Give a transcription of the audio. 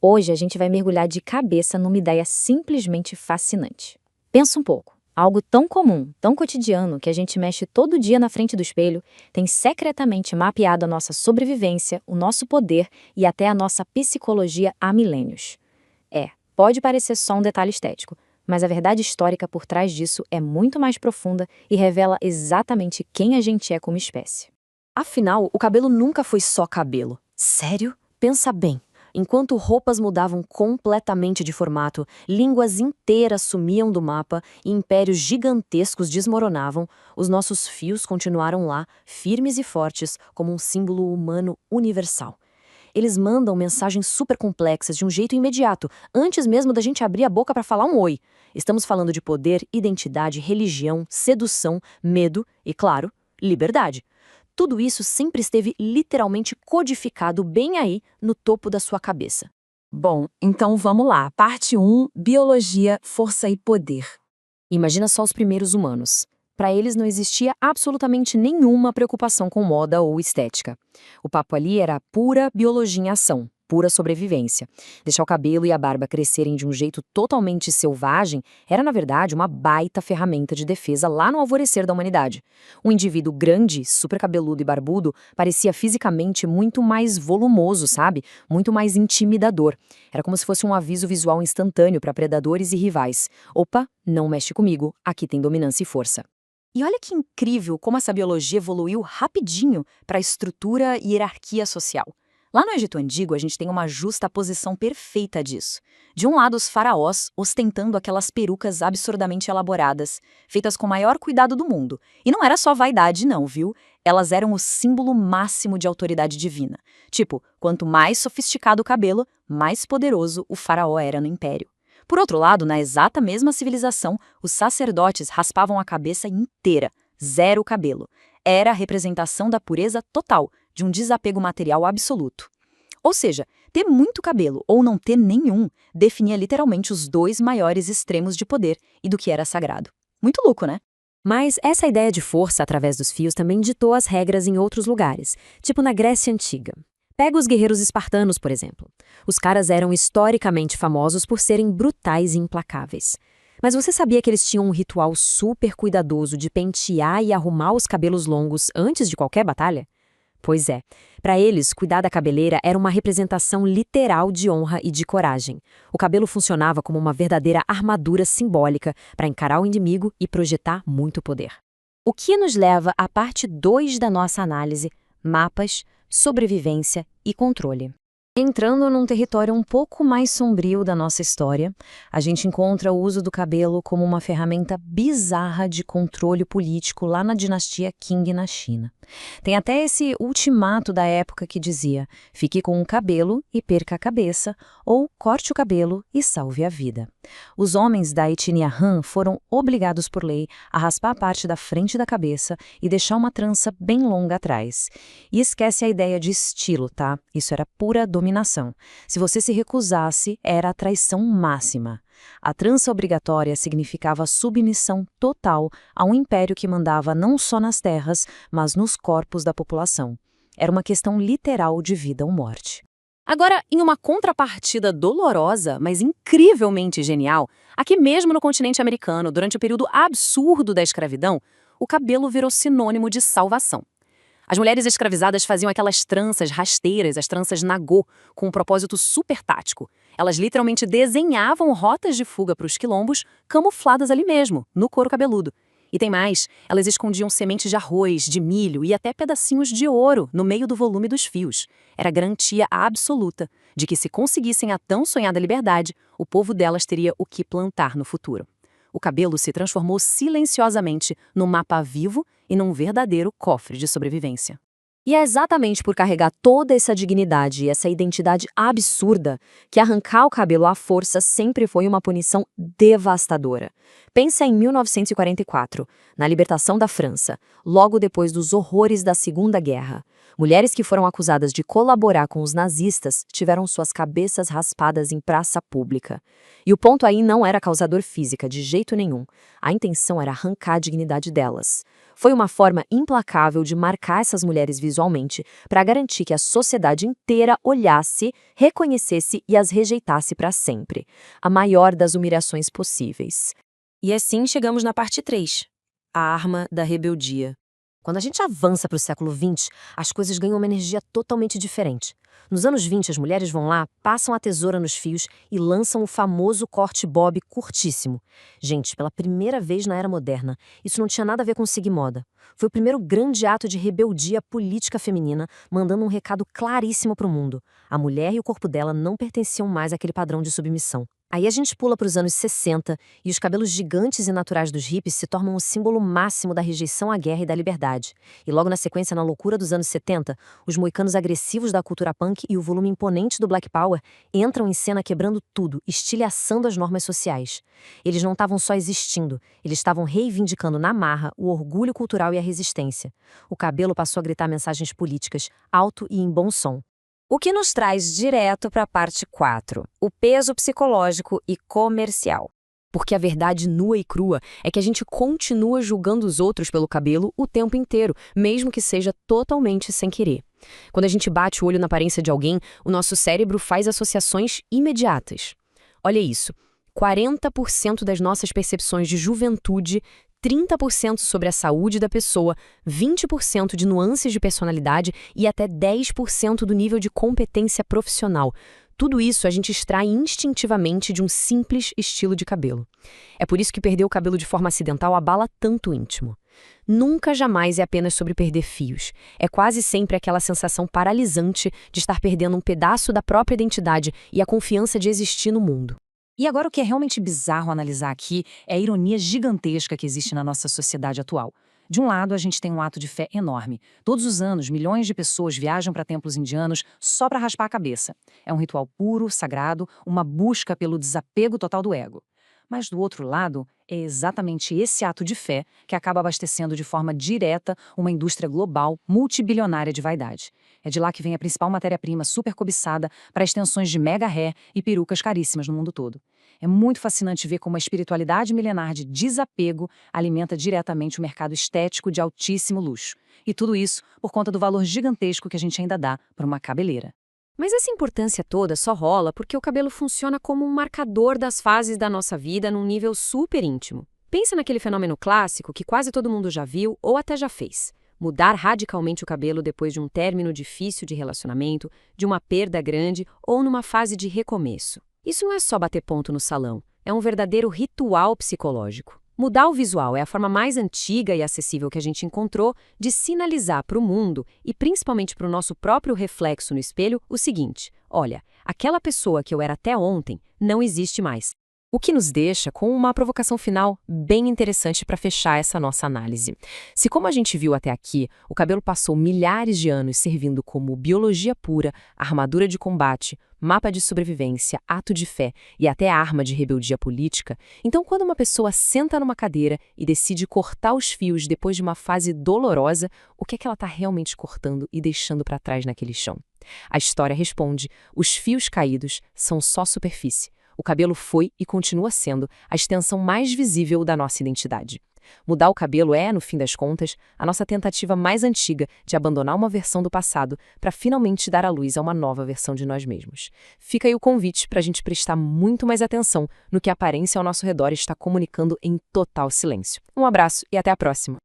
Hoje a gente vai mergulhar de cabeça numa ideia simplesmente fascinante. Pensa um pouco. Algo tão comum, tão cotidiano, que a gente mexe todo dia na frente do espelho, tem secretamente mapeado a nossa sobrevivência, o nosso poder e até a nossa psicologia há milênios. Pode parecer só um detalhe estético, mas a verdade histórica por trás disso é muito mais profunda e revela exatamente quem a gente é como espécie. Afinal, o cabelo nunca foi só cabelo. Sério? Pensa bem. Enquanto roupas mudavam completamente de formato, línguas inteiras sumiam do mapa e impérios gigantescos desmoronavam, os nossos fios continuaram lá, firmes e fortes, como um símbolo humano universal. Eles mandam mensagens super complexas de um jeito imediato, antes mesmo da gente abrir a boca para falar um oi. Estamos falando de poder, identidade, religião, sedução, medo e, claro, liberdade. Tudo isso sempre esteve literalmente codificado bem aí no topo da sua cabeça. Bom, então vamos lá. Parte 1, Biologia, Força e Poder. Imagina só os primeiros humanos. Para eles não existia absolutamente nenhuma preocupação com moda ou estética. O papo ali era pura biologia em ação, pura sobrevivência. Deixar o cabelo e a barba crescerem de um jeito totalmente selvagem era, na verdade, uma baita ferramenta de defesa lá no alvorecer da humanidade. Um indivíduo grande, super cabeludo e barbudo, parecia fisicamente muito mais volumoso, sabe? Muito mais intimidador. Era como se fosse um aviso visual instantâneo para predadores e rivais. Opa, não mexe comigo, aqui tem dominância e força. E olha que incrível como essa biologia evoluiu rapidinho para a estrutura e hierarquia social. Lá no Egito Antigo, a gente tem uma justaposição perfeita disso. De um lado, os faraós ostentando aquelas perucas absurdamente elaboradas, feitas com o maior cuidado do mundo. E não era só vaidade não, viu? Elas eram o símbolo máximo de autoridade divina. Tipo, quanto mais sofisticado o cabelo, mais poderoso o faraó era no império. Por outro lado, na exata mesma civilização, os sacerdotes raspavam a cabeça inteira, zero cabelo. Era a representação da pureza total, de um desapego material absoluto. Ou seja, ter muito cabelo ou não ter nenhum definia literalmente os dois maiores extremos de poder e do que era sagrado. Muito louco, né? Mas essa ideia de força através dos fios também ditou as regras em outros lugares, tipo na Grécia Antiga. Pega os guerreiros espartanos, por exemplo. Os caras eram historicamente famosos por serem brutais e implacáveis. Mas você sabia que eles tinham um ritual super cuidadoso de pentear e arrumar os cabelos longos antes de qualquer batalha? Pois é, para eles, cuidar da cabeleira era uma representação literal de honra e de coragem. O cabelo funcionava como uma verdadeira armadura simbólica para encarar o inimigo e projetar muito poder. O que nos leva à parte 2 da nossa análise: mapas, sobrevivência e controle. Entrando num território um pouco mais sombrio da nossa história, a gente encontra o uso do cabelo como uma ferramenta bizarra de controle político lá na dinastia Qing na China. Tem até esse ultimato da época que dizia: fique com o cabelo e perca a cabeça, ou corte o cabelo e salve a vida. Os homens da etnia Han foram obrigados por lei a raspar a parte da frente da cabeça e deixar uma trança bem longa atrás. E esquece a ideia de estilo, tá? Isso era pura dominação. Se você se recusasse, era a traição máxima. A trança obrigatória significava submissão total a um império que mandava não só nas terras, mas nos corpos da população. Era uma questão literal de vida ou morte. Agora, em uma contrapartida dolorosa, mas incrivelmente genial, aqui mesmo no continente americano, durante o período absurdo da escravidão, o cabelo virou sinônimo de salvação. As mulheres escravizadas faziam aquelas tranças rasteiras, as tranças nagô, com um propósito super tático. Elas literalmente desenhavam rotas de fuga para os quilombos, camufladas ali mesmo, no couro cabeludo. E tem mais, elas escondiam sementes de arroz, de milho e até pedacinhos de ouro no meio do volume dos fios. Era garantia absoluta de que, se conseguissem a tão sonhada liberdade, o povo delas teria o que plantar no futuro. O cabelo se transformou silenciosamente num mapa vivo e num verdadeiro cofre de sobrevivência. E é exatamente por carregar toda essa dignidade e essa identidade absurda que arrancar o cabelo à força sempre foi uma punição devastadora. Pensa em 1944, na libertação da França, logo depois dos horrores da Segunda Guerra. Mulheres que foram acusadas de colaborar com os nazistas tiveram suas cabeças raspadas em praça pública. E o ponto aí não era causador física, de jeito nenhum. A intenção era arrancar a dignidade delas. Foi uma forma implacável de marcar essas mulheres visualmente para garantir que a sociedade inteira olhasse, reconhecesse e as rejeitasse para sempre. A maior das humilhações possíveis. E assim chegamos na parte 3, a arma da rebeldia. Quando a gente avança para o século XX, as coisas ganham uma energia totalmente diferente. Nos anos 20, as mulheres vão lá, passam a tesoura nos fios e lançam o famoso corte bob curtíssimo. Gente, pela primeira vez na era moderna, isso não tinha nada a ver com seguir moda. Foi o primeiro grande ato de rebeldia política feminina, mandando um recado claríssimo para o mundo. A mulher e o corpo dela não pertenciam mais àquele padrão de submissão. Aí a gente pula para os anos 60 e os cabelos gigantes e naturais dos hippies se tornam o símbolo máximo da rejeição à guerra e da liberdade. E logo na sequência, na loucura dos anos 70, os moicanos agressivos da cultura punk e o volume imponente do Black Power entram em cena quebrando tudo, estilhaçando as normas sociais. Eles não estavam só existindo, eles estavam reivindicando na marra o orgulho cultural e a resistência. O cabelo passou a gritar mensagens políticas, alto e em bom som. O que nos traz direto para a parte 4, o peso psicológico e comercial. Porque a verdade nua e crua é que a gente continua julgando os outros pelo cabelo o tempo inteiro, mesmo que seja totalmente sem querer. Quando a gente bate o olho na aparência de alguém, o nosso cérebro faz associações imediatas. Olha isso, 40% das nossas percepções de juventude, 30% sobre a saúde da pessoa, 20% de nuances de personalidade e até 10% do nível de competência profissional. Tudo isso a gente extrai instintivamente de um simples estilo de cabelo. É por isso que perder o cabelo de forma acidental abala tanto o íntimo. Nunca jamais é apenas sobre perder fios. É quase sempre aquela sensação paralisante de estar perdendo um pedaço da própria identidade e a confiança de existir no mundo. E agora o que é realmente bizarro analisar aqui é a ironia gigantesca que existe na nossa sociedade atual. De um lado, a gente tem um ato de fé enorme. Todos os anos, milhões de pessoas viajam para templos indianos só para raspar a cabeça. É um ritual puro, sagrado, uma busca pelo desapego total do ego. Mas do outro lado, é exatamente esse ato de fé que acaba abastecendo de forma direta uma indústria global multibilionária de vaidade. É de lá que vem a principal matéria-prima super cobiçada para extensões de mega hair e perucas caríssimas no mundo todo. É muito fascinante ver como a espiritualidade milenar de desapego alimenta diretamente o mercado estético de altíssimo luxo. E tudo isso por conta do valor gigantesco que a gente ainda dá para uma cabeleira. Mas essa importância toda só rola porque o cabelo funciona como um marcador das fases da nossa vida num nível super íntimo. Pensa naquele fenômeno clássico que quase todo mundo já viu ou até já fez. Mudar radicalmente o cabelo depois de um término difícil de relacionamento, de uma perda grande ou numa fase de recomeço. Isso não é só bater ponto no salão, é um verdadeiro ritual psicológico. Mudar o visual é a forma mais antiga e acessível que a gente encontrou de sinalizar para o mundo, e principalmente para o nosso próprio reflexo no espelho, o seguinte: olha, aquela pessoa que eu era até ontem não existe mais. O que nos deixa com uma provocação final bem interessante para fechar essa nossa análise. Se, como a gente viu até aqui, o cabelo passou milhares de anos servindo como biologia pura, armadura de combate, mapa de sobrevivência, ato de fé e até arma de rebeldia política, então quando uma pessoa senta numa cadeira e decide cortar os fios depois de uma fase dolorosa, o que é que ela está realmente cortando e deixando para trás naquele chão? A história responde: os fios caídos são só superfície. O cabelo foi e continua sendo a extensão mais visível da nossa identidade. Mudar o cabelo é, no fim das contas, a nossa tentativa mais antiga de abandonar uma versão do passado para finalmente dar à luz a uma nova versão de nós mesmos. Fica aí o convite para a gente prestar muito mais atenção no que a aparência ao nosso redor está comunicando em total silêncio. Um abraço e até a próxima!